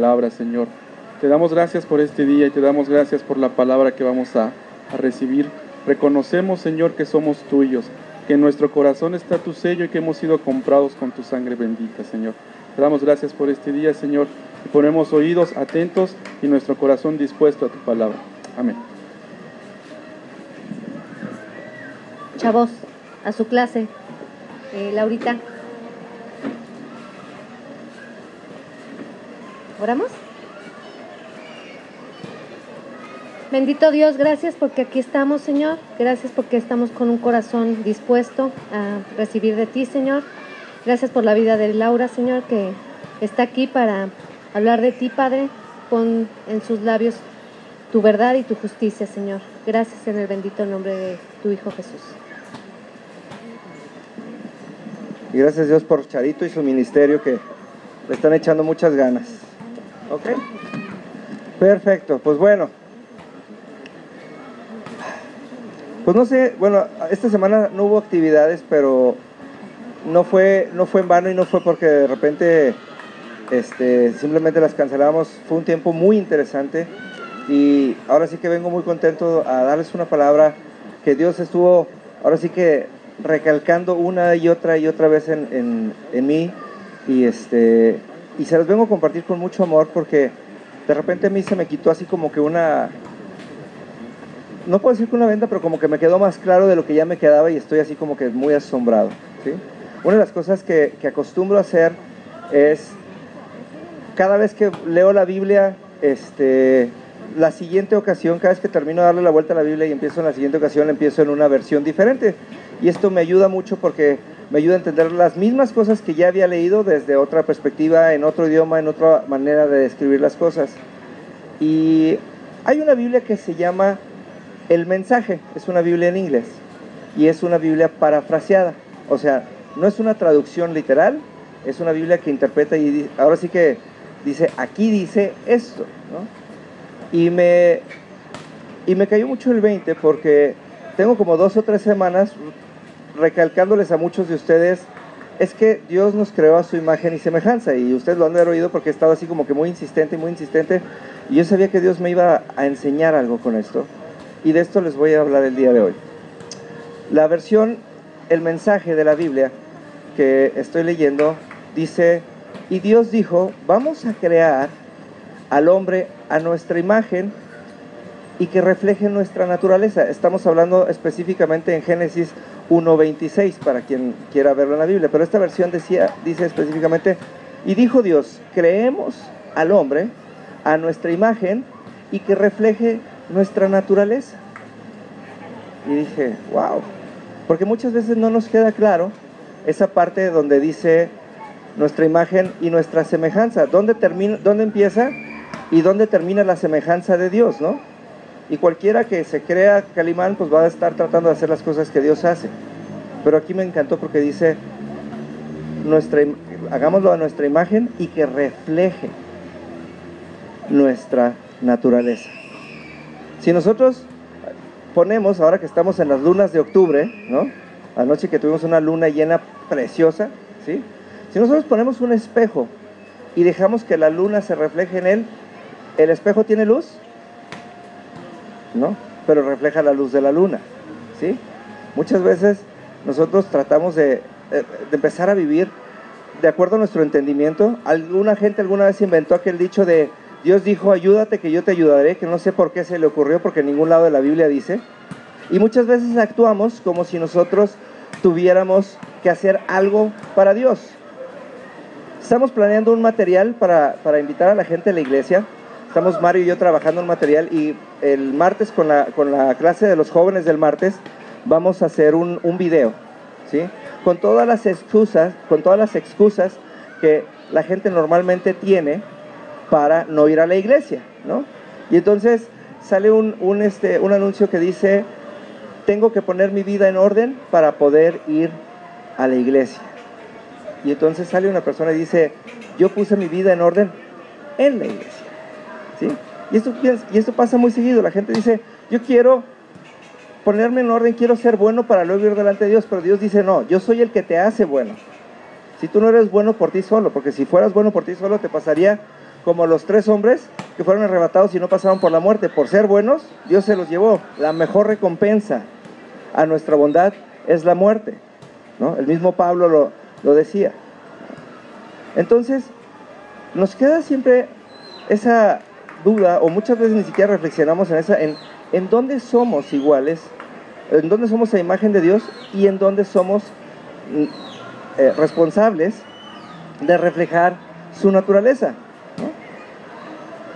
palabra, Señor. Te damos gracias por este día y te damos gracias por la palabra que vamos a recibir. Reconocemos, Señor, que somos tuyos, que en nuestro corazón está tu sello y que hemos sido comprados con tu sangre bendita, Señor. Te damos gracias por este día, Señor, y ponemos oídos atentos y nuestro corazón dispuesto a tu palabra. Amén. Chavos, a su clase. Laurita. ¿Oramos? Bendito Dios, gracias porque aquí estamos, Señor. Gracias porque estamos con un corazón dispuesto a recibir de ti, Señor. Gracias por la vida de Laura, Señor, que está aquí para hablar de ti, Padre. Pon en sus labios tu verdad y tu justicia, Señor. Gracias en el bendito nombre de tu Hijo Jesús. Y gracias, Dios, por Charito y su ministerio, que le están echando muchas ganas. ¿Ok? Perfecto, pues bueno. Pues no sé, bueno, esta semana no hubo actividades, pero no fue en vano y no fue porque de repente simplemente las cancelamos. Fue un tiempo muy interesante y ahora sí que vengo muy contento a darles una palabra que Dios estuvo, ahora sí que recalcando una y otra vez en mí y se las vengo a compartir con mucho amor porque de repente a mí se me quitó así como que no puedo decir que una venda, pero como que me quedó más claro de lo que ya me quedaba y estoy así como que muy asombrado, ¿sí? Una de las cosas que acostumbro a hacer es, cada vez que leo la Biblia, la siguiente ocasión, cada vez que termino de darle la vuelta a la Biblia y empiezo en la siguiente ocasión, empiezo en una versión diferente. Y esto me ayuda mucho porque me ayuda a entender las mismas cosas que ya había leído desde otra perspectiva, en otro idioma, en otra manera de describir las cosas. Y hay una Biblia que se llama El Mensaje, es una Biblia en inglés y es una Biblia parafraseada, o sea, no es una traducción literal, es una Biblia que interpreta y ahora sí que dice, aquí dice esto, ¿no? Y me cayó mucho el 20 porque tengo como 2 o 3 semanas recalcándoles a muchos de ustedes, es que Dios nos creó a su imagen y semejanza, y ustedes lo han de haber oído porque he estado así como que muy insistente, y yo sabía que Dios me iba a enseñar algo con esto. Y de esto les voy a hablar el día de hoy. La versión, el mensaje de la Biblia que estoy leyendo dice, y Dios dijo, vamos a crear al hombre a nuestra imagen y que refleje nuestra naturaleza. Estamos hablando específicamente en Génesis 1:26 para quien quiera verlo en la Biblia, pero esta versión dice específicamente, y dijo Dios, creemos al hombre a nuestra imagen y que refleje nuestra naturaleza. Y dije, wow, porque muchas veces no nos queda claro esa parte donde dice nuestra imagen y nuestra semejanza, dónde empieza y dónde termina la semejanza de Dios, ¿no? Y cualquiera que se crea Calimán pues va a estar tratando de hacer las cosas que Dios hace, pero aquí me encantó porque dice hagámoslo a nuestra imagen y que refleje nuestra naturaleza. Si nosotros ponemos, ahora que estamos en las lunas de octubre, ¿no? Anoche que tuvimos una luna llena preciosa, ¿sí? Si nosotros ponemos un espejo y dejamos que la luna se refleje en él, ¿el espejo tiene luz? No, pero refleja la luz de la luna, ¿sí? Muchas veces nosotros tratamos de empezar a vivir de acuerdo a nuestro entendimiento. Alguna gente alguna vez inventó aquel dicho de Dios dijo, ayúdate que yo te ayudaré, que no sé por qué se le ocurrió, porque en ningún lado de la Biblia dice. Y muchas veces actuamos como si nosotros tuviéramos que hacer algo para Dios. Estamos planeando un material para invitar a la gente a la iglesia. Estamos Mario y yo trabajando en material y el martes con la clase de los jóvenes del martes vamos a hacer un video, ¿sí? Con todas las excusas que la gente normalmente tiene para no ir a la iglesia, ¿no? Y entonces sale un anuncio que dice, tengo que poner mi vida en orden para poder ir a la iglesia. Y entonces sale una persona y dice, yo puse mi vida en orden en la iglesia, ¿sí? Y esto pasa muy seguido. La gente dice, yo quiero ponerme en orden, quiero ser bueno para luego ir delante de Dios, pero Dios dice, no, yo soy el que te hace bueno. Si tú no eres bueno por ti solo, porque si fueras bueno por ti solo te pasaría como los 3 hombres que fueron arrebatados y no pasaron por la muerte. Por ser buenos, Dios se los llevó. La mejor recompensa a nuestra bondad es la muerte, ¿no? El mismo Pablo lo decía. Entonces, nos queda siempre esa duda, o muchas veces ni siquiera reflexionamos en dónde somos iguales, en dónde somos a imagen de Dios y en dónde somos responsables de reflejar su naturaleza, ¿no?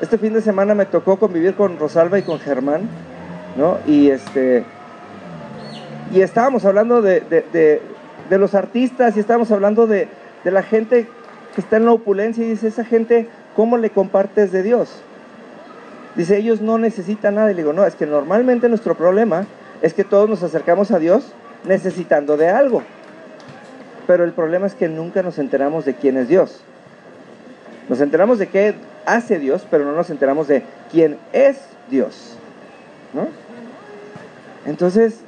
Este fin de semana me tocó convivir con Rosalba y con Germán, ¿no? Y estábamos hablando de los artistas, y estábamos hablando de la gente que está en la opulencia, y dice, esa gente, ¿cómo le compartes de Dios? Dice, ellos no necesitan nada. Y le digo, no, es que normalmente nuestro problema es que todos nos acercamos a Dios necesitando de algo, pero el problema es que nunca nos enteramos de quién es Dios. Nos enteramos de qué hace Dios, pero no nos enteramos de quién es Dios, ¿no? Entonces,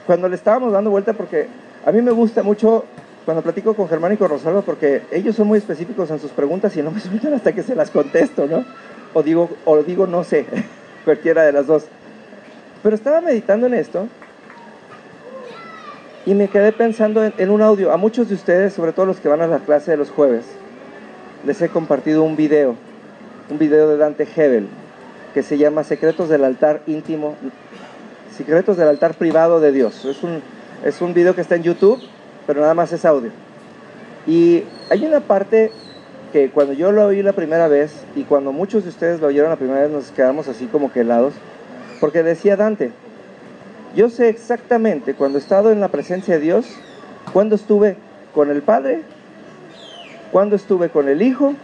cuando le estábamos dando vuelta, porque a mí me gusta mucho cuando platico con Germán y con Rosalba, porque ellos son muy específicos en sus preguntas y no me sueltan hasta que se las contesto, ¿no? O digo no sé, cualquiera de las dos. Pero estaba meditando en esto y me quedé pensando en un audio. A muchos de ustedes, sobre todo los que van a la clase de los jueves, les he compartido un video de Dante Hebel, que se llama Secretos del altar íntimo, Secretos del altar privado de Dios. Es un video que está en YouTube, pero nada más es audio. Y hay una parte que cuando yo lo oí la primera vez, y cuando muchos de ustedes lo oyeron la primera vez, nos quedamos así como que helados, porque decía Dante, yo sé exactamente cuando he estado en la presencia de Dios, cuando estuve con el Padre, cuando estuve con el Hijo,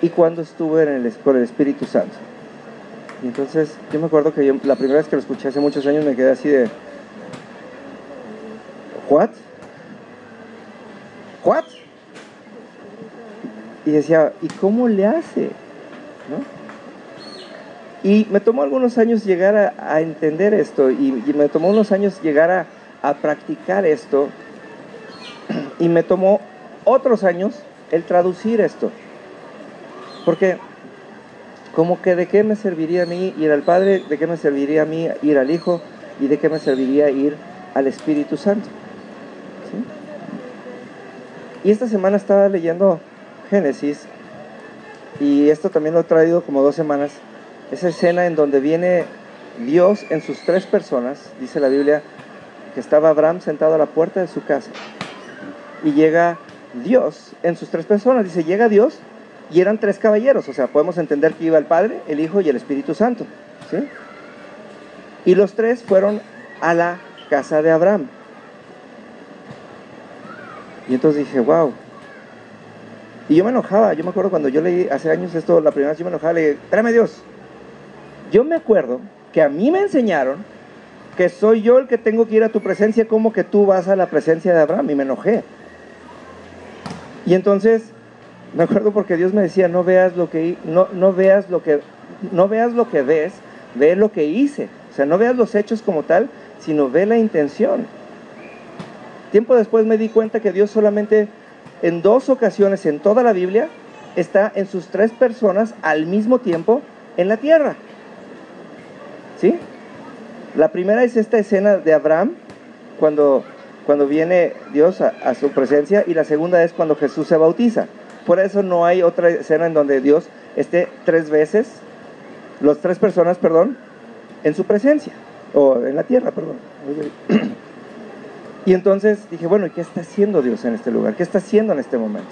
y cuando estuve con el Espíritu Santo. Y entonces yo me acuerdo que la primera vez que lo escuché hace muchos años me quedé así de, ¿what? Y decía, ¿y cómo le hace? ¿No? Y me tomó algunos años llegar a entender esto, y me tomó unos años llegar a practicar esto, y me tomó otros años el traducir esto, porque como que de qué me serviría a mí ir al Padre, de qué me serviría a mí ir al Hijo, y de qué me serviría ir al Espíritu Santo, ¿sí? Y esta semana estaba leyendo Génesis, y esto también lo he traído como 2 semanas, esa escena en donde viene Dios en sus 3 personas. Dice la Biblia que estaba Abraham sentado a la puerta de su casa, y llega Dios en sus 3 personas. Dice, llega Dios, y eran 3 caballeros, o sea, podemos entender que iba el Padre, el Hijo y el Espíritu Santo, ¿sí? Y los 3 fueron a la casa de Abraham. Y entonces dije, wow. Y yo me enojaba. Yo me acuerdo cuando yo leí hace años esto, la primera vez yo me enojaba, le dije, espérame Dios. Yo me acuerdo que a mí me enseñaron que soy yo el que tengo que ir a tu presencia, como que tú vas a la presencia de Abraham, y me enojé. Y entonces me acuerdo porque Dios me decía, no veas lo que ves, ve lo que hice. O sea, no veas los hechos como tal, sino ve la intención. Tiempo después me di cuenta que Dios solamente en 2 ocasiones en toda la Biblia está en sus 3 personas al mismo tiempo en la tierra, ¿sí? La primera es esta escena de Abraham, cuando viene Dios a su presencia, y la segunda es cuando Jesús se bautiza. Por eso no hay otra escena en donde Dios esté 3 veces, las 3 personas, en su presencia, o en la tierra, Y entonces dije, bueno, ¿y qué está haciendo Dios en este lugar? ¿Qué está haciendo en este momento?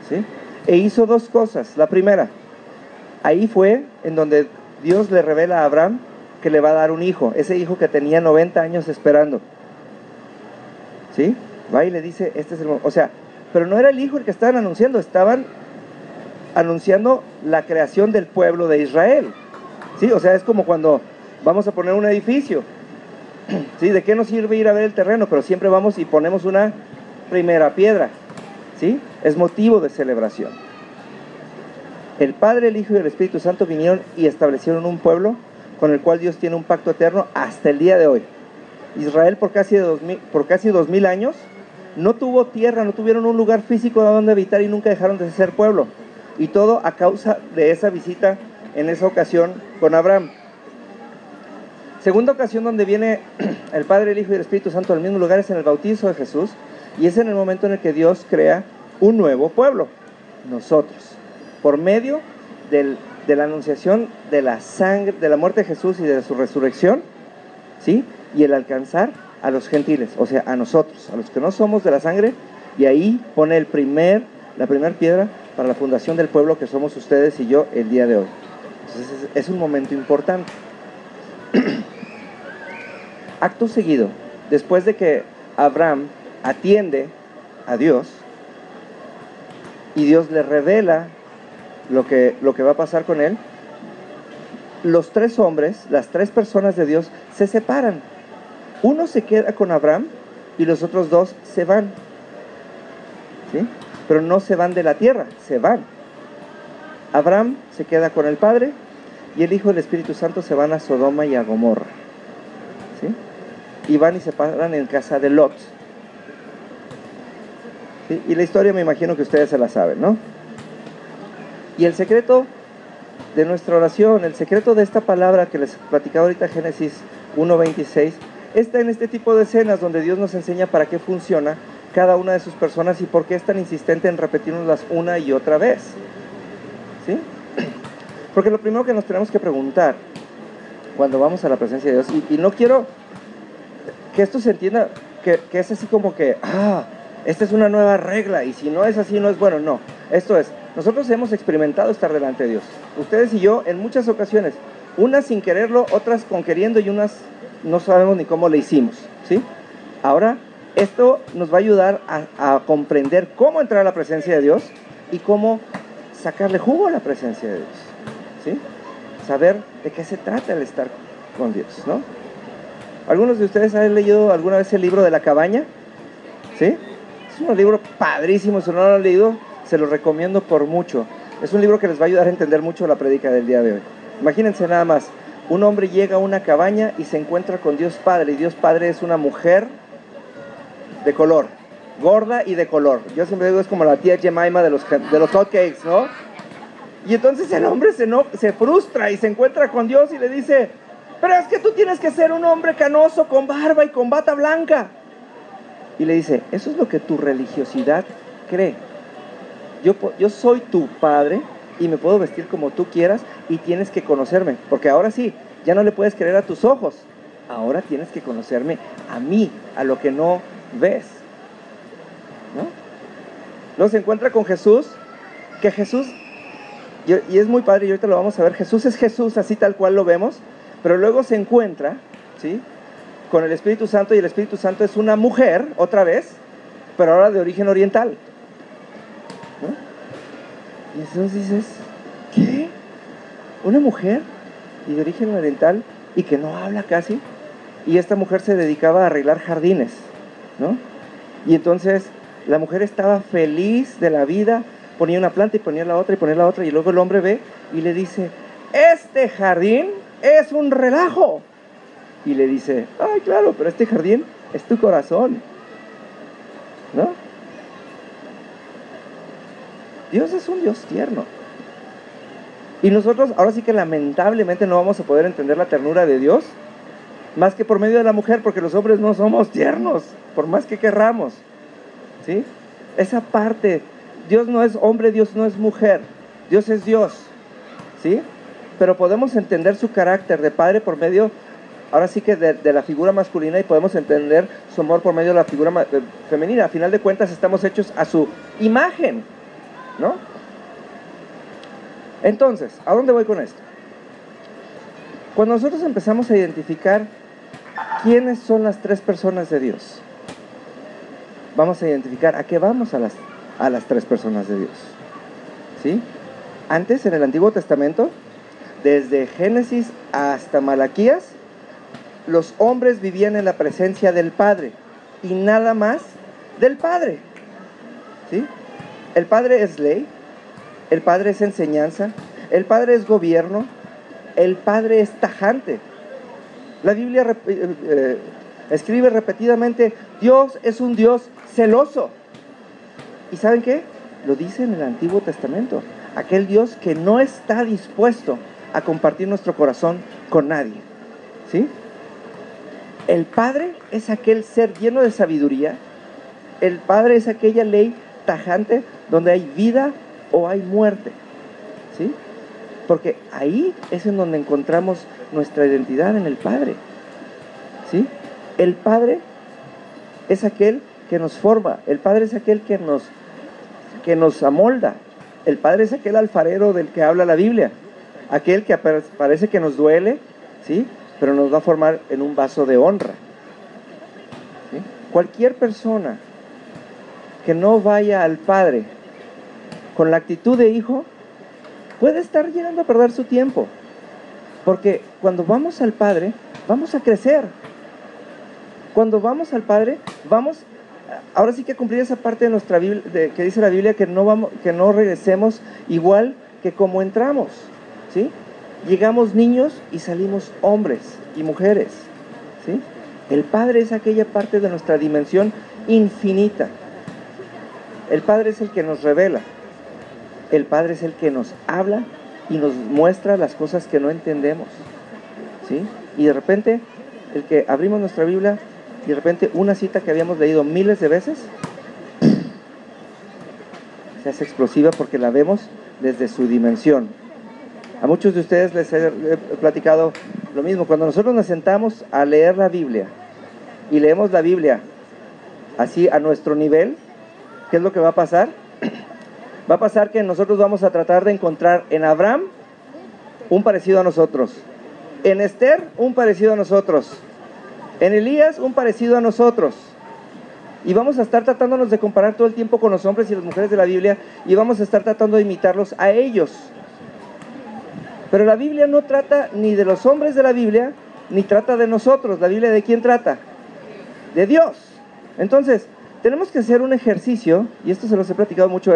¿Sí? E hizo 2 cosas. La primera, ahí fue en donde Dios le revela a Abraham que le va a dar un hijo, ese hijo que tenía 90 años esperando, ¿sí? Va y le dice, este es el momento. O sea, pero no era el hijo el que estaban estaban anunciando la creación del pueblo de Israel, ¿sí? O sea, es como cuando vamos a poner un edificio, ¿sí? ¿De qué nos sirve ir a ver el terreno? Pero siempre vamos y ponemos una primera piedra, ¿sí? Es motivo de celebración. El Padre, el Hijo y el Espíritu Santo vinieron y establecieron un pueblo con el cual Dios tiene un pacto eterno hasta el día de hoy. Israel por casi 2000 años no tuvo tierra, no tuvieron un lugar físico donde habitar, y nunca dejaron de ser pueblo. Y todo a causa de esa visita en esa ocasión con Abraham. Segunda ocasión donde viene el Padre, el Hijo y el Espíritu Santo al mismo lugar es en el bautizo de Jesús, y es en el momento en el que Dios crea un nuevo pueblo, nosotros, por medio de la anunciación de la sangre, de la muerte de Jesús y de su resurrección, ¿sí? Y el alcanzar a los gentiles, o sea, a nosotros, a los que no somos de la sangre, y ahí pone la primera piedra para la fundación del pueblo que somos ustedes y yo el día de hoy. Entonces es un momento importante. Acto seguido, después de que Abraham atiende a Dios y Dios le revela lo que va a pasar con él, los tres hombres, las tres personas de Dios se separan. Uno se queda con Abraham y los otros dos se van, ¿sí? Pero no se van de la tierra, se van. Abraham se queda con el Padre y el Hijo y el Espíritu Santo se van a Sodoma y a Gomorra, ¿sí? Y van y se paran en casa de Lot, ¿sí? Y la historia me imagino que ustedes se la saben, ¿no? Y el secreto de nuestra oración, el secreto de esta palabra que les platicaba ahorita, Génesis 1:26, está en este tipo de escenas donde Dios nos enseña para qué funciona cada una de sus personas y por qué es tan insistente en repetirnoslas una y otra vez, ¿sí? Porque lo primero que nos tenemos que preguntar cuando vamos a la presencia de Dios, y no quiero que esto se entienda que es así como que, esta es una nueva regla y si no es así no es bueno, no. Esto es, nosotros hemos experimentado estar delante de Dios, ustedes y yo en muchas ocasiones, unas sin quererlo, otras con queriendo y unas no sabemos ni cómo le hicimos, ¿sí? Ahora, esto nos va a ayudar a comprender cómo entrar a la presencia de Dios y cómo sacarle jugo a la presencia de Dios, ¿sí? Saber de qué se trata el estar con Dios, ¿no? ¿Algunos de ustedes han leído alguna vez el libro de la cabaña? ¿Sí? Es un libro padrísimo, si no lo han leído, se lo recomiendo por mucho. Es un libro que les va a ayudar a entender mucho la prédica del día de hoy. Imagínense nada más, un hombre llega a una cabaña y se encuentra con Dios Padre, y Dios Padre es una mujer de color, gorda y de color. Yo siempre digo, es como la tía Jemima de los hotcakes, ¿no? Y entonces el hombre se frustra y se encuentra con Dios y le dice, pero es que tú tienes que ser un hombre canoso con barba y con bata blanca. Y le dice, eso es lo que tu religiosidad cree. Yo soy tu padre y me puedo vestir como tú quieras y tienes que conocerme, porque ahora sí, ya no le puedes creer a tus ojos, ahora tienes que conocerme a mí, a lo que no ves, ¿no? Luego se encuentra con Jesús, que Jesús, y es muy padre y ahorita lo vamos a ver, Jesús es Jesús así tal cual lo vemos, pero luego se encuentra, ¿sí?, con el Espíritu Santo, y el Espíritu Santo es una mujer, otra vez, pero ahora de origen oriental, ¿no? Y entonces dices, ¿qué? ¿Una mujer y de origen oriental y que no habla casi? Y esta mujer se dedicaba a arreglar jardines, ¿no? Y entonces la mujer estaba feliz de la vida, ponía una planta y ponía la otra y ponía la otra, y luego el hombre ve y le dice, este jardín es un relajo. Y le dice, ay, claro, pero este jardín es tu corazón, ¿no? Dios es un Dios tierno. Y nosotros ahora sí que lamentablemente no vamos a poder entender la ternura de Dios más que por medio de la mujer, porque los hombres no somos tiernos, por más que querramos, ¿sí? Esa parte, Dios no es hombre, Dios no es mujer, Dios es Dios, ¿sí? Pero podemos entender su carácter de padre por medio, ahora sí que de la figura masculina, y podemos entender su amor por medio de la figura femenina. A final de cuentas estamos hechos a su imagen, ¿no? Entonces, ¿a dónde voy con esto? Cuando nosotros empezamos a identificar quiénes son las tres personas de Dios, vamos a identificar a qué vamos a las tres personas de Dios, ¿sí? Antes, en el Antiguo Testamento, desde Génesis hasta Malaquías, los hombres vivían en la presencia del Padre y nada más del Padre, ¿sí? El Padre es ley, el Padre es enseñanza, el Padre es gobierno, el Padre es tajante. La Biblia escribe repetidamente, Dios es un Dios celoso. ¿Y saben qué? Lo dice en el Antiguo Testamento. aquel Dios que no está dispuesto a compartir nuestro corazón con nadie, ¿sí? El Padre es aquel ser lleno de sabiduría. El Padre es aquella ley tajante donde hay vida o hay muerte, ¿sí? Porque ahí es en donde encontramos nuestra identidad, en el Padre, ¿sí? El Padre es aquel que nos forma. El Padre es aquel que nos amolda. El Padre es aquel alfarero del que habla la Biblia, aquel que parece que nos duele, ¿sí? Pero nos va a formar en un vaso de honra, ¿sí? Cualquier persona que no vaya al Padre con la actitud de hijo puede estar llegando a perder su tiempo, porque cuando vamos al Padre vamos a crecer. Cuando vamos al Padre vamos ahora sí que a cumplir esa parte de nuestra Biblia, que dice la Biblia, que no regresemos igual que como entramos, ¿sí? Llegamos niños y salimos hombres y mujeres, ¿sí? El Padre es aquella parte de nuestra dimensión infinita. El Padre es el que nos revela. El Padre es el que nos habla y nos muestra las cosas que no entendemos, ¿sí? Y de repente, el que abrimos nuestra Biblia y de repente una cita que habíamos leído miles de veces se hace explosiva porque la vemos desde su dimensión. A muchos de ustedes les he platicado lo mismo. Cuando nosotros nos sentamos a leer la Biblia y leemos la Biblia así a nuestro nivel, ¿qué es lo que va a pasar? Va a pasar que nosotros vamos a tratar de encontrar en Abraham un parecido a nosotros, en Esther un parecido a nosotros, en Elías un parecido a nosotros, y vamos a estar tratándonos de comparar todo el tiempo con los hombres y las mujeres de la Biblia, y vamos a estar tratando de imitarlos a ellos. Pero la Biblia no trata ni de los hombres de la Biblia, ni trata de nosotros. ¿La Biblia de quién trata? De Dios. Entonces, tenemos que hacer un ejercicio, y esto se los he platicado mucho,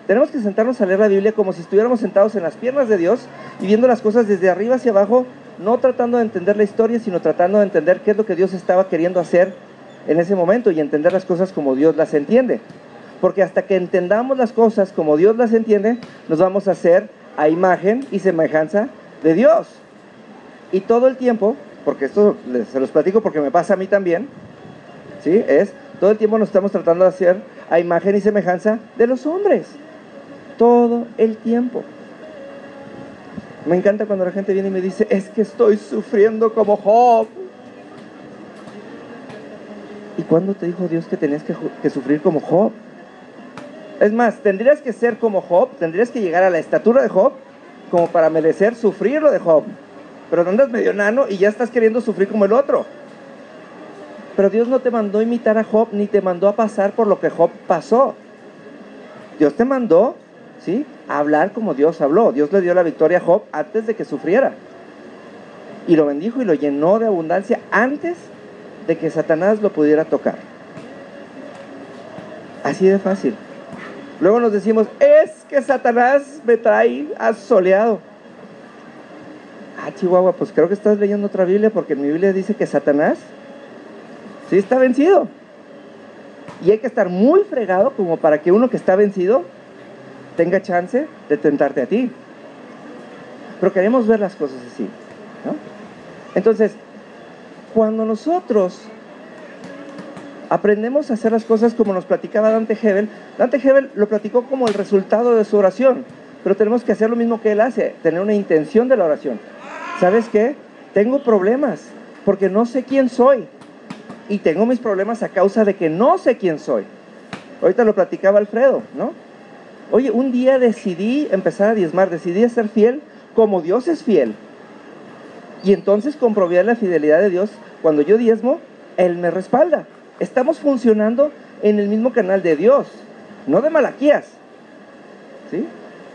tenemos que sentarnos a leer la Biblia como si estuviéramos sentados en las piernas de Dios y viendo las cosas desde arriba hacia abajo, no tratando de entender la historia, sino tratando de entender qué es lo que Dios estaba queriendo hacer en ese momento y entender las cosas como Dios las entiende. Porque hasta que entendamos las cosas como Dios las entiende, nos vamos a hacer a imagen y semejanza de Dios. Y todo el tiempo, porque esto se los platico porque me pasa a mí también, ¿sí? Todo el tiempo nos estamos tratando de hacer a imagen y semejanza de los hombres. Todo el tiempo. Me encanta cuando la gente viene y me dice, es que estoy sufriendo como Job. ¿Y cuándo te dijo Dios que tenías que sufrir como Job? Es más, tendrías que ser como Job, tendrías que llegar a la estatura de Job como para merecer sufrir lo de Job. Pero andas medio enano y ya estás queriendo sufrir como el otro. Pero Dios no te mandó a imitar a Job, ni te mandó a pasar por lo que Job pasó. Dios te mandó, ¿sí?, a hablar como Dios habló. Dios le dio la victoria a Job antes de que sufriera. Y lo bendijo y lo llenó de abundancia antes de que Satanás lo pudiera tocar. Así de fácil. Luego nos decimos, es que Satanás me trae asoleado. Chihuahua, pues creo que estás leyendo otra Biblia, porque en mi Biblia dice que Satanás sí está vencido. Y hay que estar muy fregado como para que uno que está vencido tenga chance de tentarte a ti. Pero queremos ver las cosas así, ¿no? Entonces, cuando nosotros aprendemos a hacer las cosas como nos platicaba Dante Hebel lo platicó como el resultado de su oración, pero tenemos que hacer lo mismo que él hace, tener una intención de la oración. ¿Sabes qué? Tengo problemas porque no sé quién soy, y tengo mis problemas a causa de que no sé quién soy. Ahorita lo platicaba Alfredo, ¿no? Oye, un día decidí empezar a diezmar, decidí ser fiel como Dios es fiel, y entonces comprobé la fidelidad de Dios. Cuando yo diezmo, Él me respalda. Estamos funcionando en el mismo canal de Dios, no de Malaquías, ¿sí?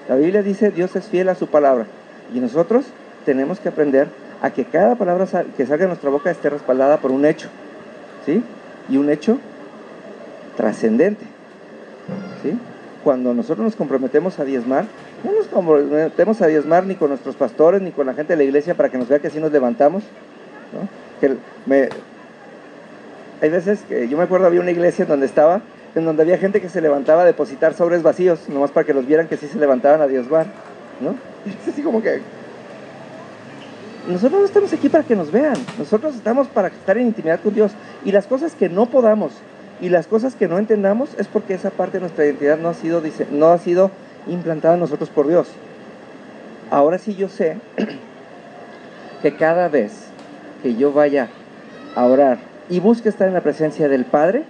La Biblia dice, Dios es fiel a su palabra, y nosotros tenemos que aprender a que cada palabra que salga de nuestra boca esté respaldada por un hecho, ¿sí? Y un hecho trascendente, ¿sí? Cuando nosotros nos comprometemos a diezmar, no nos comprometemos a diezmar ni con nuestros pastores, ni con la gente de la iglesia para que nos vea que así nos levantamos, ¿no? Hay veces que yo me acuerdo, había una iglesia donde estaba en donde había gente que se levantaba a depositar sobres vacíos, nomás para que los vieran que sí se levantaban a diezmar, ¿no? Es así como que nosotros no estamos aquí para que nos vean, nosotros estamos para estar en intimidad con Dios, y las cosas que no podamos y las cosas que no entendamos es porque esa parte de nuestra identidad no ha sido implantada en nosotros por Dios. Ahora sí yo sé que cada vez que yo vaya a orar y busque estar en la presencia del Padre,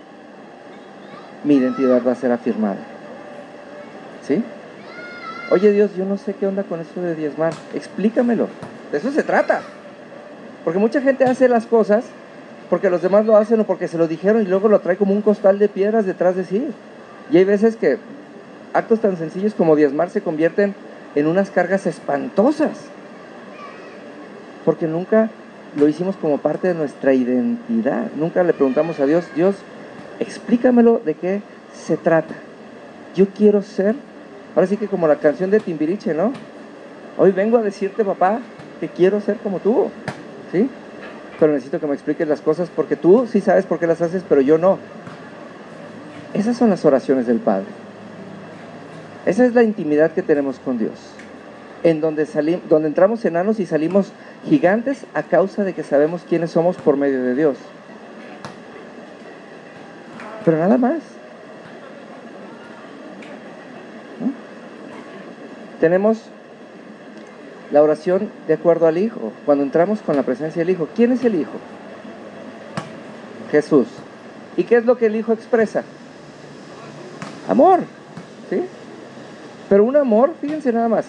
mi identidad va a ser afirmada. ¿Sí? Oye Dios, yo no sé qué onda con eso de diezmar, explícamelo. De eso se trata. Porque mucha gente hace las cosas porque los demás lo hacen o porque se lo dijeron y luego lo trae como un costal de piedras detrás de sí. Y hay veces que actos tan sencillos como diezmar se convierten en unas cargas espantosas. Porque nunca lo hicimos como parte de nuestra identidad. Nunca le preguntamos a Dios, Dios, explícamelo de qué se trata. Yo quiero ser, ahora sí que como la canción de Timbiriche, ¿no? Hoy vengo a decirte, papá, que quiero ser como tú, ¿sí? Pero necesito que me expliques las cosas porque tú sí sabes por qué las haces, pero yo no. Esas son las oraciones del Padre. Esa es la intimidad que tenemos con Dios, en donde entramos enanos y salimos gigantes a causa de que sabemos quiénes somos por medio de Dios. Pero nada más, ¿no? Tenemos la oración de acuerdo al Hijo, cuando entramos con la presencia del Hijo. ¿Quién es el Hijo? Jesús. ¿Y qué es lo que el Hijo expresa? Amor, ¿sí? Pero un amor, fíjense nada más,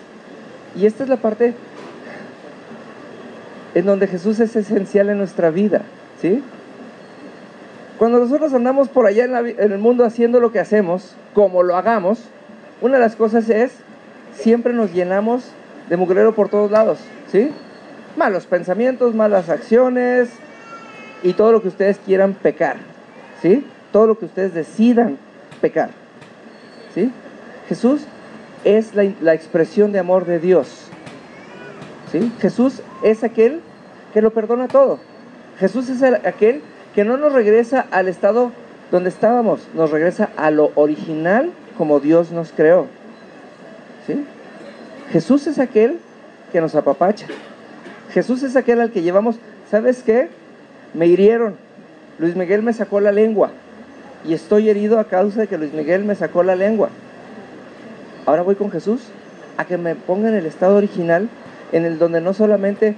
y esta es la parte en donde Jesús es esencial en nuestra vida, ¿sí? Cuando nosotros andamos por allá en el mundo haciendo lo que hacemos, como lo hagamos, una de las cosas es, siempre nos llenamos de mugrero por todos lados, ¿sí? Malos pensamientos, malas acciones y todo lo que ustedes quieran pecar, ¿sí? Todo lo que ustedes decidan pecar, ¿sí? Jesús es la expresión de amor de Dios, ¿sí? Jesús es aquel que lo perdona todo. Jesús es aquel que no nos regresa al estado donde estábamos, nos regresa a lo original como Dios nos creó, ¿sí? Jesús es aquel que nos apapacha. Jesús es aquel al que llevamos, ¿sabes qué? Me hirieron, Luis Miguel me sacó la lengua y estoy herido a causa de que Luis Miguel me sacó la lengua. Ahora voy con Jesús a que me ponga en el estado original, en el donde no solamente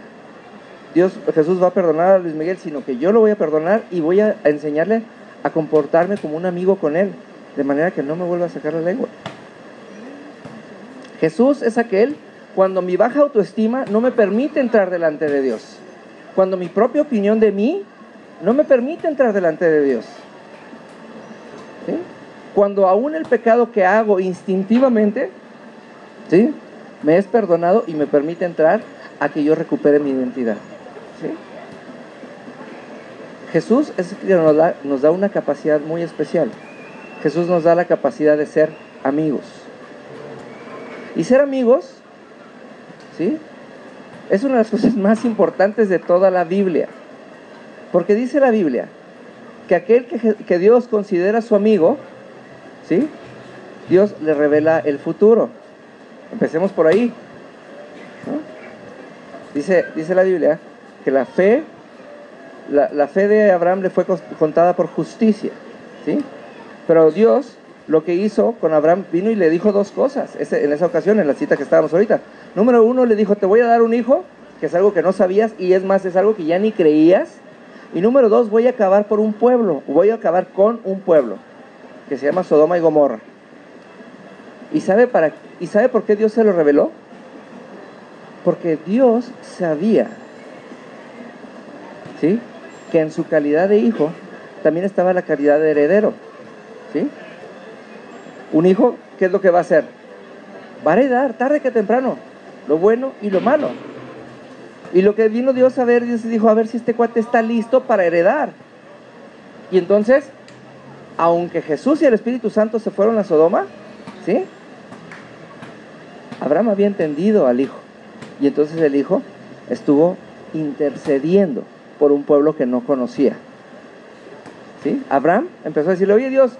Jesús va a perdonar a Luis Miguel, sino que yo lo voy a perdonar y voy a enseñarle a comportarme como un amigo con él, de manera que no me vuelva a sacar la lengua. Jesús es aquel cuando mi baja autoestima no me permite entrar delante de Dios, cuando mi propia opinión de mí no me permite entrar delante de Dios, ¿sí? Cuando aún el pecado que hago instintivamente, ¿sí?, me es perdonado y me permite entrar a que yo recupere mi identidad, ¿sí? Jesús es el que nos da una capacidad muy especial. Jesús nos da la capacidad de ser amigos. Y ser amigos, ¿sí?, es una de las cosas más importantes de toda la Biblia. Porque dice la Biblia que aquel que Dios considera su amigo, ¿sí?, Dios le revela el futuro. Empecemos por ahí, ¿no? Dice la Biblia que la fe de Abraham le fue contada por justicia, ¿sí? Pero Dios lo que hizo con Abraham, vino y le dijo dos cosas en esa ocasión, en la cita que estábamos ahorita. Número uno, le dijo, te voy a dar un hijo, que es algo que no sabías, y es más, es algo que ya ni creías. Y número dos, voy a acabar con un pueblo, que se llama Sodoma y Gomorra. ¿Y sabe por qué Dios se lo reveló? Porque Dios sabía, ¿sí?, que en su calidad de hijo también estaba la calidad de heredero, ¿sí? Un hijo, ¿qué es lo que va a hacer? Va a heredar, tarde que temprano, lo bueno y lo malo. Y lo que vino Dios a ver, Dios dijo, a ver si este cuate está listo para heredar. Y entonces, aunque Jesús y el Espíritu Santo se fueron a Sodoma, ¿sí?, Abraham había entendido al hijo. Y entonces el hijo estuvo intercediendo por un pueblo que no conocía, ¿sí? Abraham empezó a decirle, oye Dios,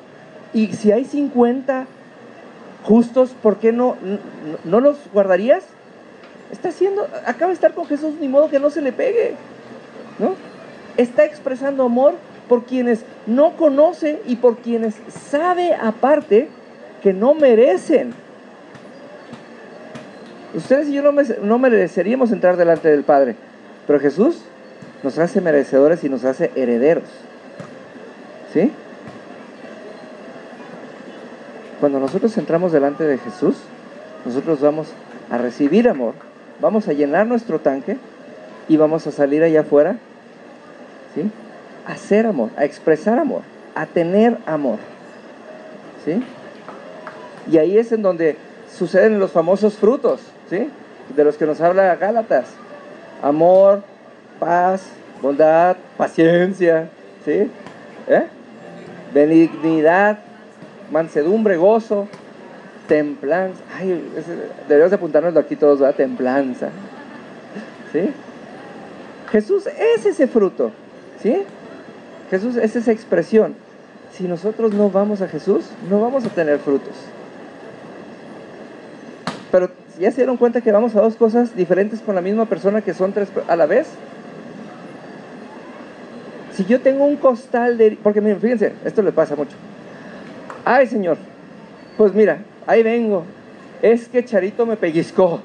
Y si hay 50 justos, ¿por qué no los guardarías? Acaba de estar con Jesús, ni modo que no se le pegue, ¿no? Está expresando amor por quienes no conoce y por quienes sabe aparte que no merecen. Ustedes y yo no mereceríamos entrar delante del Padre, pero Jesús nos hace merecedores y nos hace herederos, ¿sí? Cuando nosotros entramos delante de Jesús, nosotros vamos a recibir amor, vamos a llenar nuestro tanque y vamos a salir allá afuera, ¿sí? A hacer amor, a expresar amor, a tener amor, ¿sí? Y ahí es en donde suceden los famosos frutos, ¿sí? De los que nos habla Gálatas: amor, paz, bondad, paciencia, ¿sí? Benignidad, mansedumbre, gozo, templanza. Ay, deberíamos apuntárnoslo aquí todos, ¿verdad? Templanza, ¿sí? Jesús es ese fruto, ¿sí? Jesús es esa expresión. Si nosotros no vamos a Jesús, no vamos a tener frutos. Pero ¿ya se dieron cuenta que vamos a dos cosas diferentes con la misma persona, que son tres a la vez? Si yo tengo un costal de... Porque miren, fíjense, esto le pasa mucho. Ay, Señor, pues mira, ahí vengo. Es que Charito me pellizcó.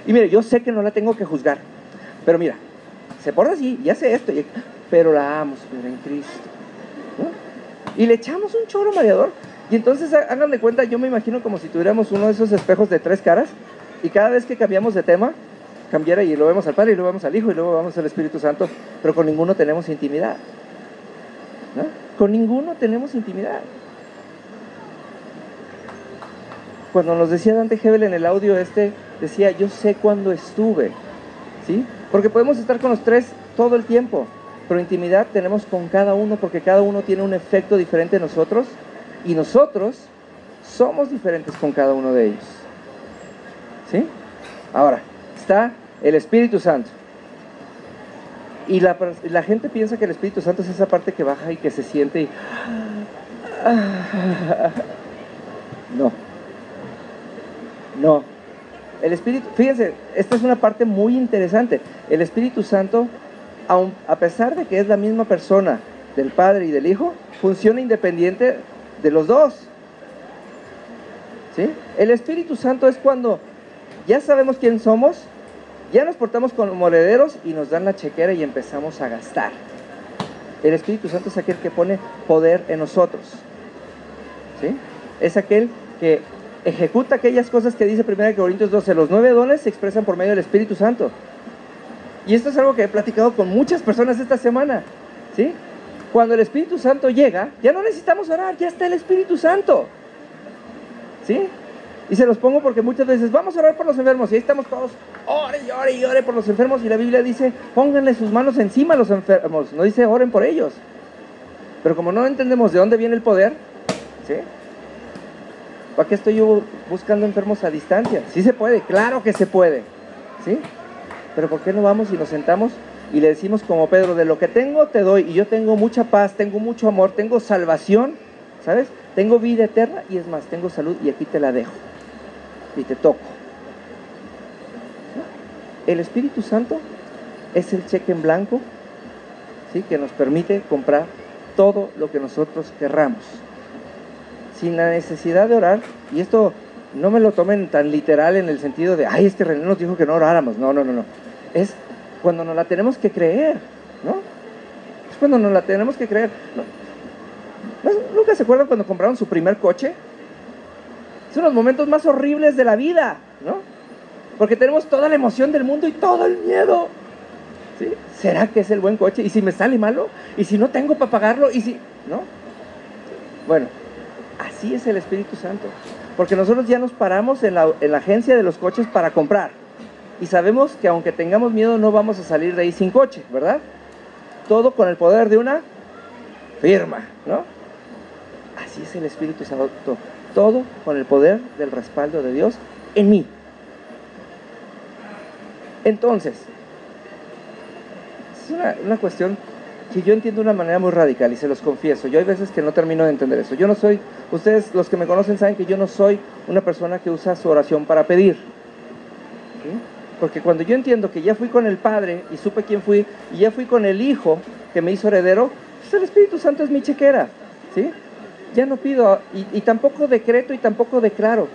Y mire, yo sé que no la tengo que juzgar, pero mira, se porta así, ya sé esto, pero la amo, Señor, en Cristo, ¿no? Y le echamos un chorro mareador. Y entonces háganle cuenta, yo me imagino como si tuviéramos uno de esos espejos de 3 caras, y cada vez que cambiamos de tema, cambiara, y luego vemos al Padre, y luego vemos al Hijo, y luego vamos al Espíritu Santo, pero con ninguno tenemos intimidad, ¿no? Con ninguno tenemos intimidad. Cuando nos decía Dante Hebel en el audio decía: yo sé cuándo estuve, ¿sí? Porque podemos estar con los tres todo el tiempo, pero intimidad tenemos con cada uno, porque cada uno tiene un efecto diferente en nosotros, y nosotros somos diferentes con cada uno de ellos, ¿sí? Ahora, está el Espíritu Santo. Y la gente piensa que el Espíritu Santo es esa parte que baja y que se siente y... No. El Espíritu, fíjense, esta es una parte muy interesante. El Espíritu Santo, a pesar de que es la misma persona del Padre y del Hijo, funciona independiente de los dos, ¿sí? El Espíritu Santo es cuando ya sabemos quién somos, ya nos portamos como herederos y nos dan la chequera y empezamos a gastar. El Espíritu Santo es aquel que pone poder en nosotros, ¿sí? Es aquel que ejecuta aquellas cosas que dice 1 Corintios 12, los 9 dones se expresan por medio del Espíritu Santo. Y esto es algo que he platicado con muchas personas esta semana, ¿sí? Cuando el Espíritu Santo llega, ya no necesitamos orar, ya está el Espíritu Santo, ¿sí? Y se los pongo porque muchas veces vamos a orar por los enfermos, y ahí estamos todos, ore y ore y ore por los enfermos, y la Biblia dice, pónganle sus manos encima a los enfermos, no dice oren por ellos. Pero como no entendemos de dónde viene el poder, ¿sí? ¿Para qué estoy yo buscando enfermos a distancia? Sí se puede, claro que se puede, ¿sí? Pero ¿por qué no vamos y nos sentamos y le decimos como Pedro, de lo que tengo te doy, y yo tengo mucha paz, tengo mucho amor, tengo salvación, ¿sabes? Tengo vida eterna, y es más, tengo salud, y aquí te la dejo y te toco, ¿no? El Espíritu Santo es el cheque en blanco, ¿sí? Que nos permite comprar todo lo que nosotros querramos, sin la necesidad de orar. Y esto no me lo tomen tan literal en el sentido de, ay, René nos dijo que no oráramos. No. Es cuando nos la tenemos que creer, ¿no? Es cuando nos la tenemos que creer. ¿Nunca se acuerdan cuando compraron su primer coche? Son los momentos más horribles de la vida, ¿no? Porque tenemos toda la emoción del mundo y todo el miedo, ¿sí? ¿Será que es el buen coche? ¿Y si me sale malo? ¿Y si no tengo para pagarlo? ¿Y si...? ¿No? Bueno, así es el Espíritu Santo. Porque nosotros ya nos paramos en la agencia de los coches para comprar. Y sabemos que aunque tengamos miedo, no vamos a salir de ahí sin coche, ¿verdad? Todo con el poder de una firma, ¿no? Así es el Espíritu Santo. Todo con el poder del respaldo de Dios en mí. Entonces, es una cuestión Sí, yo entiendo de una manera muy radical y se los confieso. Yo hay veces que no termino de entender eso. Yo no soy, ustedes los que me conocen saben que yo no soy una persona que usa su oración para pedir. ¿Sí? Porque cuando yo entiendo que ya fui con el Padre y supe quién fui, y ya fui con el Hijo que me hizo heredero, pues el Espíritu Santo es mi chequera. ¿Sí? Ya no pido y tampoco decreto y tampoco declaro.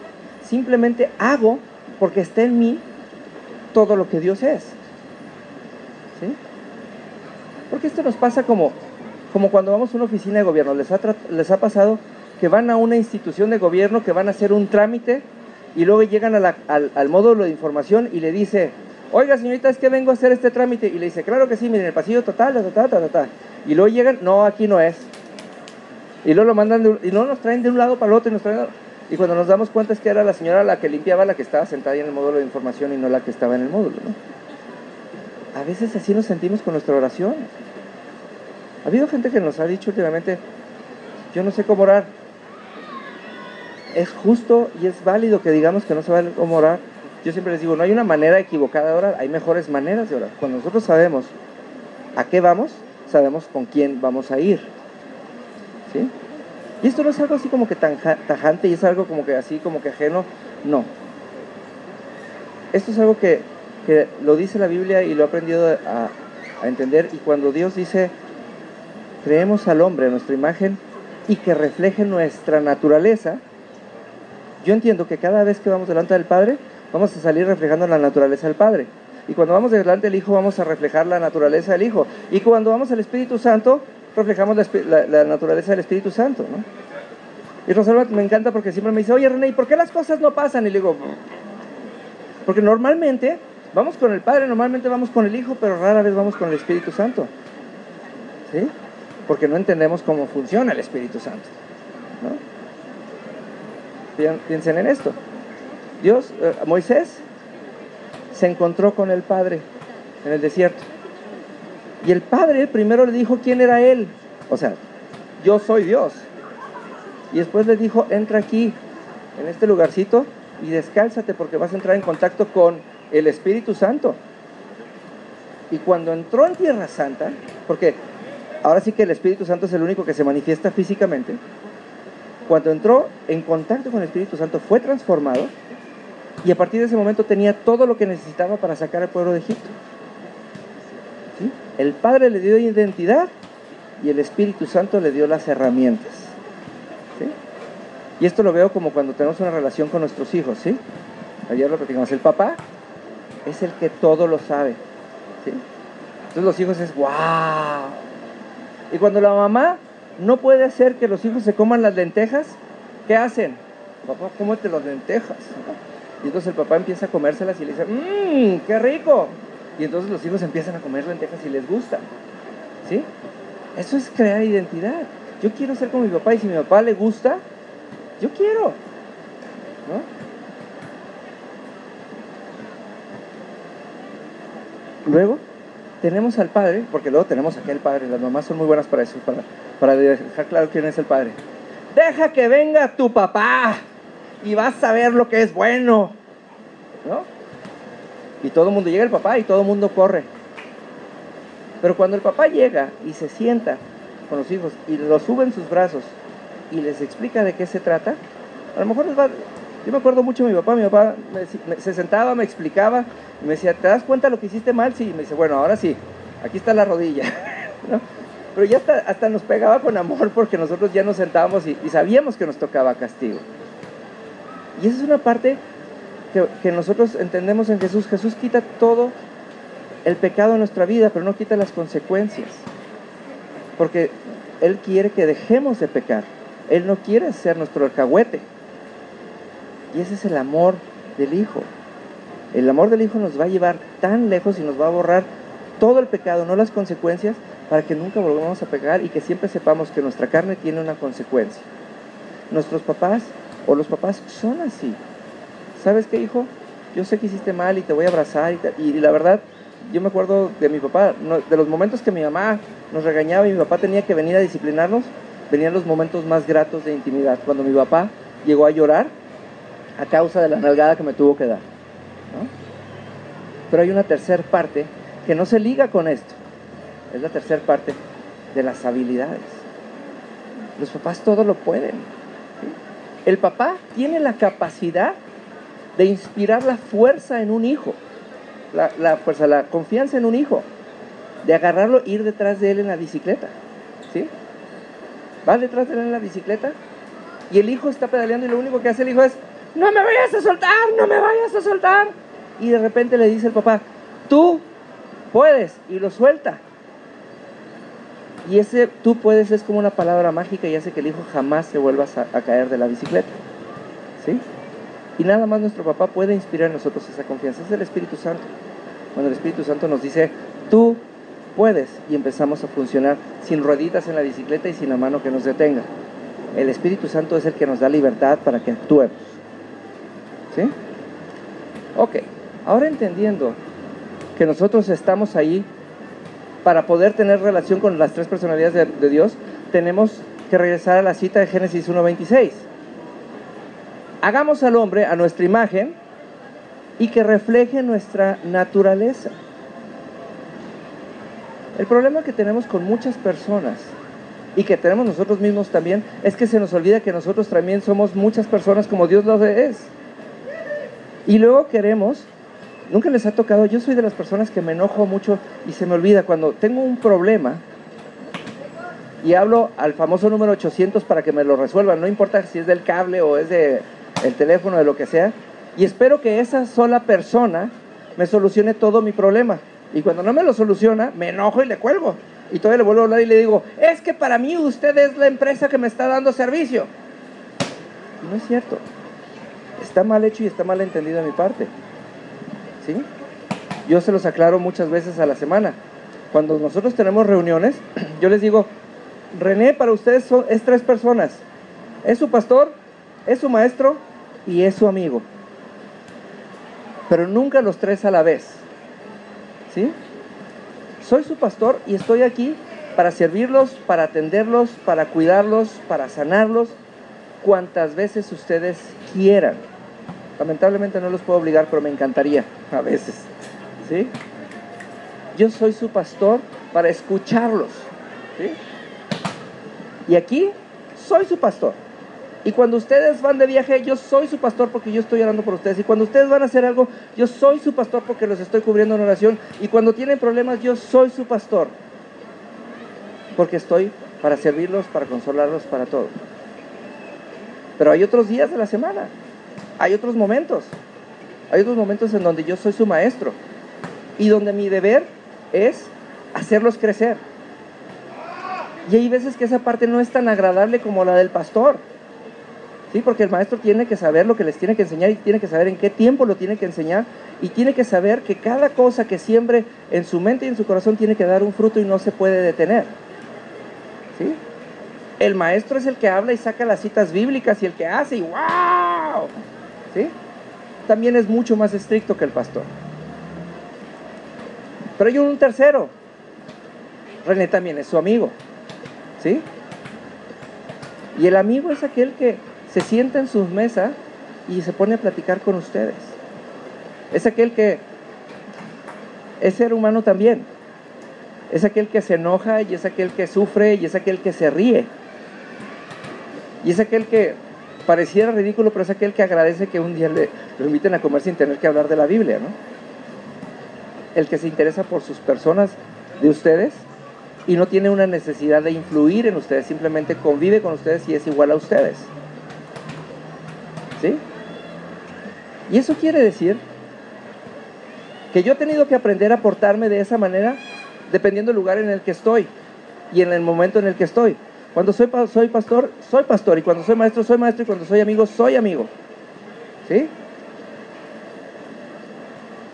Simplemente hago porque está en mí todo lo que Dios es. ¿Sí? Porque esto nos pasa como cuando vamos a una oficina de gobierno. ¿Les ha pasado que van a una institución de gobierno, que van a hacer un trámite y luego llegan al módulo de información y le dice, oiga señorita, es que vengo a hacer este trámite? Y le dice, claro que sí, miren, el pasillo total, y luego llegan, no, aquí no es. Y luego lo mandan, y luego nos traen de un lado para el otro, y cuando nos damos cuenta es que era la señora la que limpiaba, la que estaba sentada ahí en el módulo de información y no la que estaba en el módulo, ¿no? A veces así nos sentimos con nuestra oración. Ha habido gente que nos ha dicho últimamente, yo no sé cómo orar. Es justo y es válido que digamos que no se vale cómo orar. Yo siempre les digo, no hay una manera equivocada de orar, hay mejores maneras de orar. Cuando nosotros sabemos a qué vamos, sabemos con quién vamos a ir. ¿Sí? Y esto no es algo así como que tan tajante y es algo como que así como que ajeno. No. Esto es algo que lo dice la Biblia y lo he aprendido a entender. Y cuando Dios dice, creemos al hombre a nuestra imagen y que refleje nuestra naturaleza, yo entiendo que cada vez que vamos delante del Padre, vamos a salir reflejando la naturaleza del Padre. Y cuando vamos delante del Hijo, vamos a reflejar la naturaleza del Hijo. Y cuando vamos al Espíritu Santo, reflejamos la naturaleza del Espíritu Santo, ¿no? Y Rosalba me encanta porque siempre me dice, oye René, ¿y por qué las cosas no pasan? Y le digo, porque normalmente vamos con el Padre, normalmente vamos con el Hijo, pero rara vez vamos con el Espíritu Santo. ¿Sí? Porque no entendemos cómo funciona el Espíritu Santo, ¿no? Piensen en esto. Moisés se encontró con el Padre en el desierto. Y el Padre primero le dijo quién era él. O sea, yo soy Dios. Y después le dijo, entra aquí, en este lugarcito, y descálzate porque vas a entrar en contacto con el Espíritu Santo. Y cuando entró en Tierra Santa, porque ahora sí que el Espíritu Santo es el único que se manifiesta físicamente, cuando entró en contacto con el Espíritu Santo fue transformado y a partir de ese momento tenía todo lo que necesitaba para sacar al pueblo de Egipto. ¿Sí? El Padre le dio identidad y el Espíritu Santo le dio las herramientas. ¿Sí? Y esto lo veo como cuando tenemos una relación con nuestros hijos, ¿sí? Ayer lo platicamos, el papá es el que todo lo sabe, ¿sí? Entonces los hijos es ¡wow! Y cuando la mamá no puede hacer que los hijos se coman las lentejas, ¿qué hacen? Papá, cómete las lentejas. Y entonces el papá empieza a comérselas y le dice, ¡qué rico! Y entonces los hijos empiezan a comer lentejas y les gusta, ¿sí? Eso es crear identidad. Yo quiero ser como mi papá y si a mi papá le gusta, yo quiero, ¿no? Luego tenemos al Padre, porque luego tenemos aquí al Padre. Las mamás son muy buenas para eso, para dejar claro quién es el Padre. Deja que venga tu papá y vas a ver lo que es bueno, ¿no? Y todo el mundo, llega el papá y todo el mundo corre. Pero cuando el papá llega y se sienta con los hijos y los sube en sus brazos y les explica de qué se trata, a lo mejor les va... Yo me acuerdo mucho de mi papá se sentaba, me explicaba y me decía, ¿te das cuenta lo que hiciste mal? Sí, y me dice, bueno, ahora sí, aquí está la rodilla, ¿no? Pero ya hasta nos pegaba con amor porque nosotros ya nos sentábamos y sabíamos que nos tocaba castigo. Y esa es una parte que nosotros entendemos en Jesús. Jesús quita todo el pecado en nuestra vida, pero no quita las consecuencias. Porque Él quiere que dejemos de pecar. Él no quiere ser nuestro alcahuete. Y ese es el amor del Hijo. El amor del Hijo nos va a llevar tan lejos y nos va a borrar todo el pecado, no las consecuencias, para que nunca volvamos a pecar y que siempre sepamos que nuestra carne tiene una consecuencia. Nuestros papás o los papás son así. ¿Sabes qué, hijo? Yo sé que hiciste mal y te voy a abrazar. Y la verdad, yo me acuerdo de mi papá, de los momentos que mi mamá nos regañaba y mi papá tenía que venir a disciplinarnos, venían los momentos más gratos de intimidad. Cuando mi papá llegó a llorar a causa de la nalgada que me tuvo que dar, ¿no? Pero hay una tercera parte que no se liga con esto. Es la tercera parte de las habilidades. Los papás todo lo pueden, ¿sí? El papá tiene la capacidad de inspirar la fuerza en un hijo, la confianza en un hijo, de agarrarlo e ir detrás de él en la bicicleta, ¿sí? Va detrás de él en la bicicleta y el hijo está pedaleando y lo único que hace el hijo es: no me vayas a soltar, no me vayas a soltar. Y de repente le dice el papá: tú puedes, y lo suelta. Y ese tú puedes es como una palabra mágica y hace que el hijo jamás se vuelva a caer de la bicicleta, ¿sí? Y nada más nuestro papá puede inspirar en nosotros esa confianza. Es el Espíritu Santo. Cuando el Espíritu Santo nos dice: tú puedes, y empezamos a funcionar sin rueditas en la bicicleta y sin la mano que nos detenga. El Espíritu Santo es el que nos da libertad para que actuemos, ¿sí? Ok, ahora entendiendo que nosotros estamos ahí para poder tener relación con las tres personalidades de Dios, tenemos que regresar a la cita de Génesis 1:26. Hagamos al hombre a nuestra imagen y que refleje nuestra naturaleza. El problema que tenemos con muchas personas y que tenemos nosotros mismos también es que se nos olvida que nosotros también somos muchas personas como Dios lo es. Y luego queremos, nunca les ha tocado, yo soy de las personas que me enojo mucho y se me olvida cuando tengo un problema y hablo al famoso número 800 para que me lo resuelvan, no importa si es del cable o es del teléfono, de lo que sea, y espero que esa sola persona me solucione todo mi problema. Y cuando no me lo soluciona, me enojo y le cuelgo. Y todavía le vuelvo a hablar y le digo: es que para mí usted es la empresa que me está dando servicio. Y no es cierto. Está mal hecho y está mal entendido de mi parte, ¿sí? Yo se los aclaro muchas veces a la semana. Cuando nosotros tenemos reuniones, yo les digo: René para ustedes es tres personas. Es su pastor, es su maestro y es su amigo. Pero nunca los tres a la vez, ¿sí? Soy su pastor y estoy aquí para servirlos, para atenderlos, para cuidarlos, para sanarlos, cuantas veces ustedes quieran. Lamentablemente no los puedo obligar, pero me encantaría a veces, ¿sí? Yo soy su pastor para escucharlos, ¿sí? Y aquí soy su pastor. Y cuando ustedes van de viaje, yo soy su pastor porque yo estoy orando por ustedes. Y cuando ustedes van a hacer algo, yo soy su pastor porque los estoy cubriendo en oración. Y cuando tienen problemas, yo soy su pastor porque estoy para servirlos, para consolarlos, para todo. Pero hay otros días de la semana, hay otros momentos en donde yo soy su maestro y donde mi deber es hacerlos crecer. Y hay veces que esa parte no es tan agradable como la del pastor, ¿sí? Porque el maestro tiene que saber lo que les tiene que enseñar y tiene que saber en qué tiempo lo tiene que enseñar y tiene que saber que cada cosa que siembre en su mente y en su corazón tiene que dar un fruto y no se puede detener, ¿sí? El maestro es el que habla y saca las citas bíblicas y el que hace y ¡wow! ¿Sí? También es mucho más estricto que el pastor. Pero hay un tercero. René también es su amigo, ¿sí? Y el amigo es aquel que se sienta en su mesa y se pone a platicar con ustedes. Es aquel que es ser humano también. Es aquel que se enoja y es aquel que sufre y es aquel que se ríe. Y es aquel que pareciera ridículo, pero es aquel que agradece que un día lo inviten a comer sin tener que hablar de la Biblia, ¿no? El que se interesa por sus personas de ustedes y no tiene una necesidad de influir en ustedes, simplemente convive con ustedes y es igual a ustedes, ¿sí? Y eso quiere decir que yo he tenido que aprender a portarme de esa manera dependiendo del lugar en el que estoy y en el momento en el que estoy. Cuando soy pastor, soy pastor, y cuando soy maestro, y cuando soy amigo, ¿sí?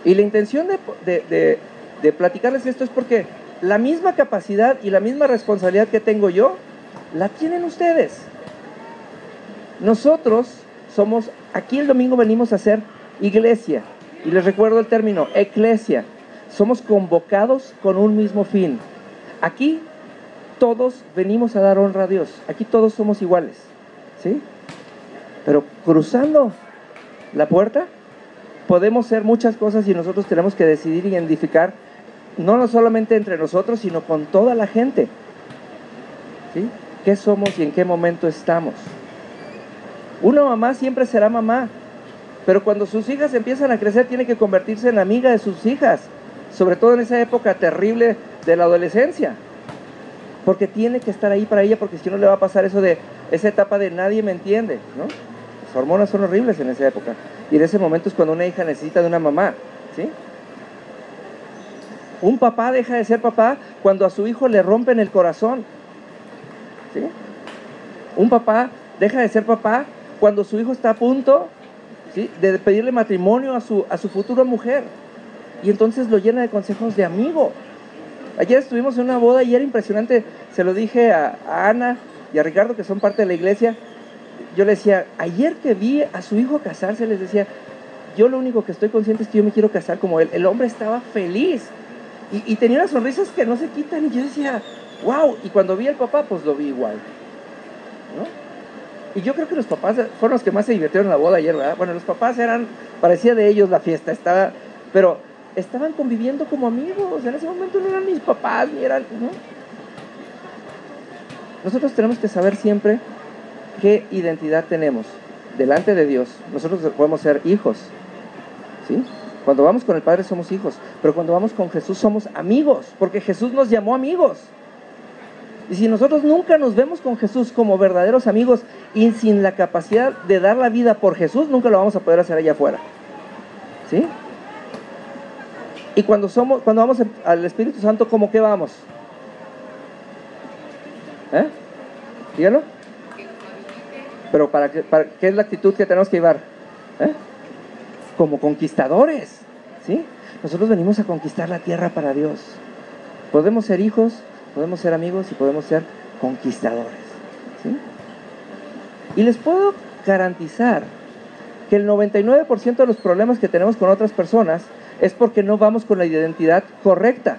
Y la intención de platicarles esto es porque la misma capacidad y la misma responsabilidad que tengo yo, la tienen ustedes. Nosotros somos, aquí el domingo venimos a hacer iglesia, y les recuerdo el término, eclesia. Somos convocados con un mismo fin. Aquí todos venimos a dar honra a Dios. Aquí todos somos iguales, ¿sí? Pero cruzando la puerta podemos ser muchas cosas y nosotros tenemos que decidir y identificar, no solamente entre nosotros, sino con toda la gente. ¿sí? ¿Qué somos y en qué momento estamos? Una mamá siempre será mamá, pero cuando sus hijas empiezan a crecer, tiene que convertirse en amiga de sus hijas, sobre todo en esa época terrible de la adolescencia, porque tiene que estar ahí para ella, porque si no le va a pasar eso de esa etapa de nadie me entiende, ¿no? Las hormonas son horribles en esa época, y en ese momento es cuando una hija necesita de una mamá, ¿sí? Un papá deja de ser papá cuando a su hijo le rompen el corazón, ¿sí? Un papá deja de ser papá cuando su hijo está a punto, ¿sí?, de pedirle matrimonio a su futura mujer, y entonces lo llena de consejos de amigo. Ayer estuvimos en una boda y era impresionante, se lo dije a Ana y a Ricardo, que son parte de la iglesia. Yo les decía, ayer que vi a su hijo casarse, les decía, yo lo único que estoy consciente es que yo me quiero casar como él. El hombre estaba feliz y tenía unas sonrisas que no se quitan, y yo decía, wow. Y cuando vi al papá, pues lo vi igual, ¿no? Y yo creo que los papás fueron los que más se divirtieron en la boda ayer, ¿verdad? Bueno, los papás parecía de ellos la fiesta, pero estaban conviviendo como amigos. En ese momento no eran mis papás, ni eran, ¿no? Nosotros tenemos que saber siempre qué identidad tenemos delante de Dios. Nosotros podemos ser hijos, ¿sí? Cuando vamos con el Padre somos hijos, pero cuando vamos con Jesús somos amigos, porque Jesús nos llamó amigos. Y si nosotros nunca nos vemos con Jesús como verdaderos amigos y sin la capacidad de dar la vida por Jesús, nunca lo vamos a poder hacer allá afuera, ¿sí? Y cuando vamos al Espíritu Santo, ¿cómo qué vamos? Dígalo. Pero ¿para qué es la actitud que tenemos que llevar? Como conquistadores, ¿sí? Nosotros venimos a conquistar la tierra para Dios. Podemos ser hijos, podemos ser amigos y podemos ser conquistadores, ¿sí? Y les puedo garantizar que el 99% de los problemas que tenemos con otras personas es porque no vamos con la identidad correcta.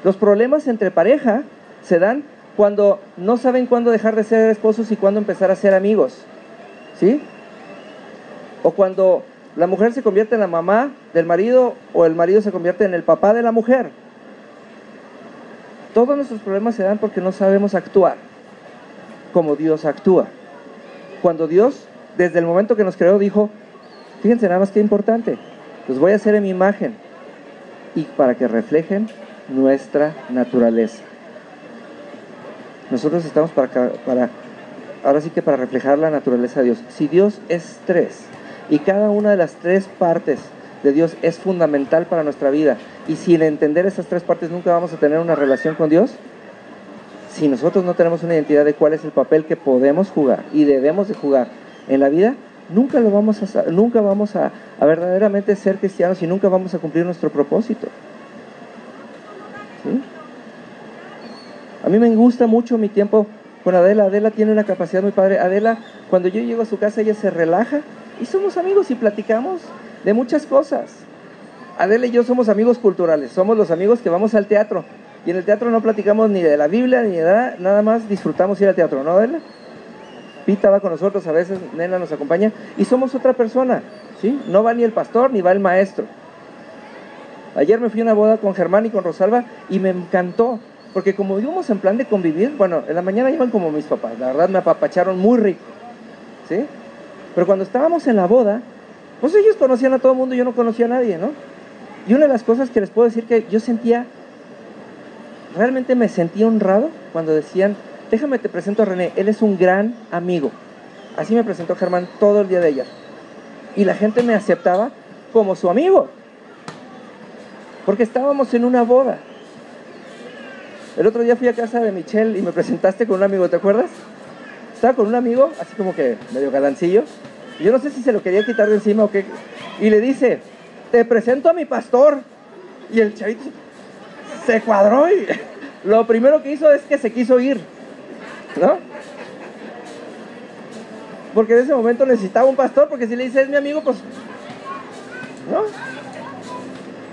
Los problemas entre pareja se dan cuando no saben cuándo dejar de ser esposos y cuándo empezar a ser amigos, ¿sí? O cuando la mujer se convierte en la mamá del marido o el marido se convierte en el papá de la mujer. Todos nuestros problemas se dan porque no sabemos actuar como Dios actúa. Cuando Dios, desde el momento que nos creó, dijo, fíjense nada más qué importante, los voy a hacer en mi imagen y para que reflejen nuestra naturaleza. Nosotros estamos ahora sí que para reflejar la naturaleza de Dios. Si Dios es tres y cada una de las tres partes de Dios es fundamental para nuestra vida, y sin entender esas tres partes nunca vamos a tener una relación con Dios. Si nosotros no tenemos una identidad de cuál es el papel que podemos jugar y debemos de jugar en la vida, nunca vamos a verdaderamente ser cristianos y nunca vamos a cumplir nuestro propósito, ¿sí? A mí me gusta mucho mi tiempo con Adela. Adela tiene una capacidad muy padre. Adela, cuando yo llego a su casa, ella se relaja y somos amigos y platicamos de muchas cosas. Adela y yo somos amigos culturales, somos los amigos que vamos al teatro, y en el teatro no platicamos ni de la Biblia ni de nada más disfrutamos ir al teatro, ¿no, Adela? Pita va con nosotros, a veces Nena nos acompaña, y somos otra persona, ¿sí? No va ni el pastor ni va el maestro. Ayer me fui a una boda con Germán y con Rosalba y me encantó, porque como íbamos en plan de convivir, bueno, en la mañana iban como mis papás, la verdad me apapacharon muy rico, ¿sí? Pero cuando estábamos en la boda, pues ellos conocían a todo el mundo y yo no conocía a nadie, ¿no? Y una de las cosas que les puedo decir que yo realmente me sentía honrado cuando decían, déjame te presento a René, él es un gran amigo. Así me presentó Germán todo el día de ayer. Y la gente me aceptaba como su amigo, porque estábamos en una boda. El otro día fui a casa de Michelle y me presentaste con un amigo, ¿te acuerdas? Estaba con un amigo, así como que medio galancillo, y yo no sé si se lo quería quitar de encima o qué, y le dice, te presento a mi pastor, y el chavito se cuadró y lo primero que hizo es que se quiso ir, ¿no? Porque en ese momento necesitaba un pastor, porque si le dice es mi amigo, pues ¿no?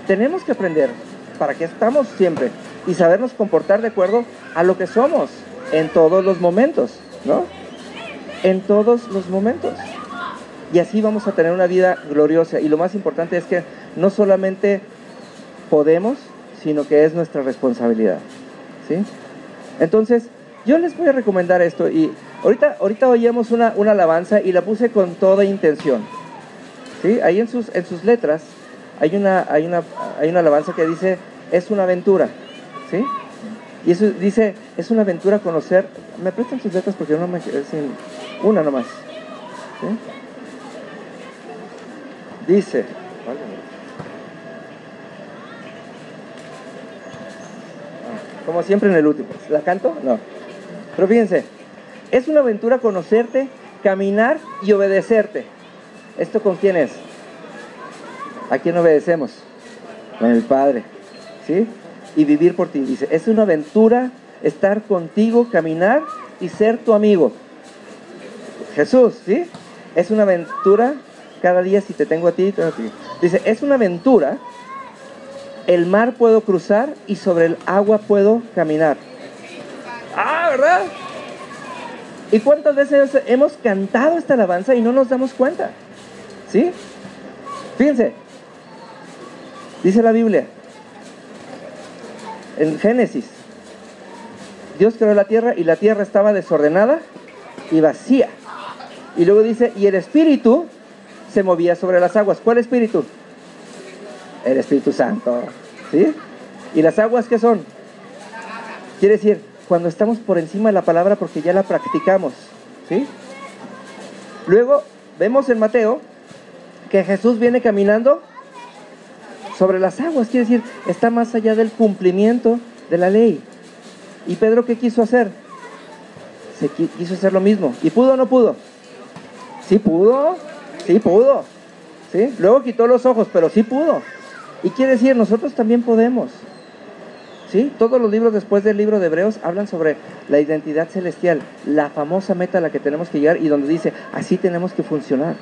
Tenemos que aprender para qué estamos siempre y sabernos comportar de acuerdo a lo que somos en todos los momentos, ¿no? En todos los momentos. Y así vamos a tener una vida gloriosa. Y lo más importante es que no solamente podemos, sino que es nuestra responsabilidad, ¿sí? Entonces, Yo les voy a recomendar esto, y ahorita oíamos una alabanza y la puse con toda intención, ¿sí? Ahí en sus letras hay una alabanza que dice, es una aventura, ¿sí? Y eso dice, es una aventura conocer. ¿Me prestan sus letras? Porque no me quedé sin una nomás, ¿sí? Dice, como siempre en el último, ¿la canto? No. Pero fíjense, es una aventura conocerte, caminar y obedecerte. ¿Esto con quién es? ¿A quién obedecemos? Con el Padre, ¿sí? Y vivir por ti. Dice, es una aventura estar contigo, caminar y ser tu amigo. Jesús, ¿sí? Es una aventura cada día si te tengo a ti, tengo a ti. Dice, es una aventura, el mar puedo cruzar y sobre el agua puedo caminar. Ah, ¿verdad? ¿Y cuántas veces hemos cantado esta alabanza y no nos damos cuenta? ¿Sí? Fíjense, dice la Biblia, en Génesis, Dios creó la tierra y la tierra estaba desordenada y vacía. Y luego dice, y el Espíritu se movía sobre las aguas. ¿Cuál Espíritu? El Espíritu Santo, ¿sí? ¿Y las aguas qué son? Quiere decir, cuando estamos por encima de la palabra porque ya la practicamos, ¿sí? Luego vemos en Mateo que Jesús viene caminando sobre las aguas, quiere decir, está más allá del cumplimiento de la ley. ¿Y Pedro qué quiso hacer? Quiso hacer lo mismo. ¿Y pudo o no pudo? Sí pudo, sí pudo, ¿sí? Luego quitó los ojos, pero sí pudo. Y quiere decir, nosotros también podemos, ¿sí? Todos los libros después del libro de Hebreos hablan sobre la identidad celestial, la famosa meta a la que tenemos que llegar y donde dice, así tenemos que funcionar.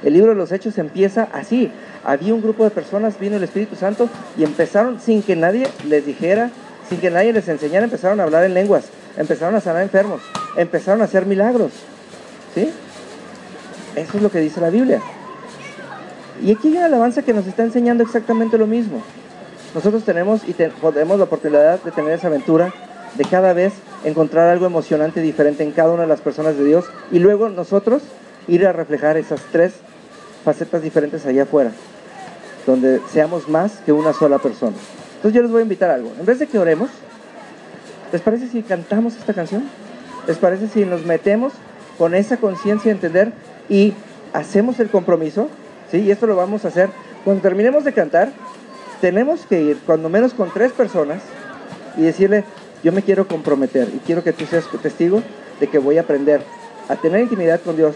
El libro de los Hechos empieza así. Había un grupo de personas, vino el Espíritu Santo y empezaron sin que nadie les dijera, sin que nadie les enseñara, empezaron a hablar en lenguas, empezaron a sanar enfermos, empezaron a hacer milagros, ¿sí? Eso es lo que dice la Biblia. Y aquí hay una alabanza que nos está enseñando exactamente lo mismo. Nosotros tenemos podemos la oportunidad de tener esa aventura, de cada vez encontrar algo emocionante diferente en cada una de las personas de Dios y luego nosotros ir a reflejar esas tres facetas diferentes allá afuera, donde seamos más que una sola persona. Entonces yo les voy a invitar a algo. En vez de que oremos, ¿les parece si cantamos esta canción? ¿Les parece si nos metemos con esa conciencia de entender y hacemos el compromiso? ¿Sí? Y esto lo vamos a hacer cuando terminemos de cantar. Tenemos que ir cuando menos con 3 personas y decirle, yo me quiero comprometer y quiero que tú seas testigo de que voy a aprender a tener intimidad con Dios,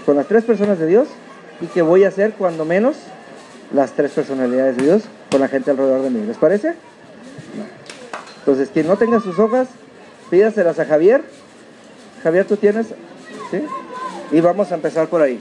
con las 3 personas de Dios, y que voy a hacer cuando menos las 3 personalidades de Dios con la gente alrededor de mí. ¿Les parece? No. Entonces, quien no tenga sus hojas, pídaselas a Javier. Javier, ¿tú tienes? ¿Sí? Y vamos a empezar por ahí.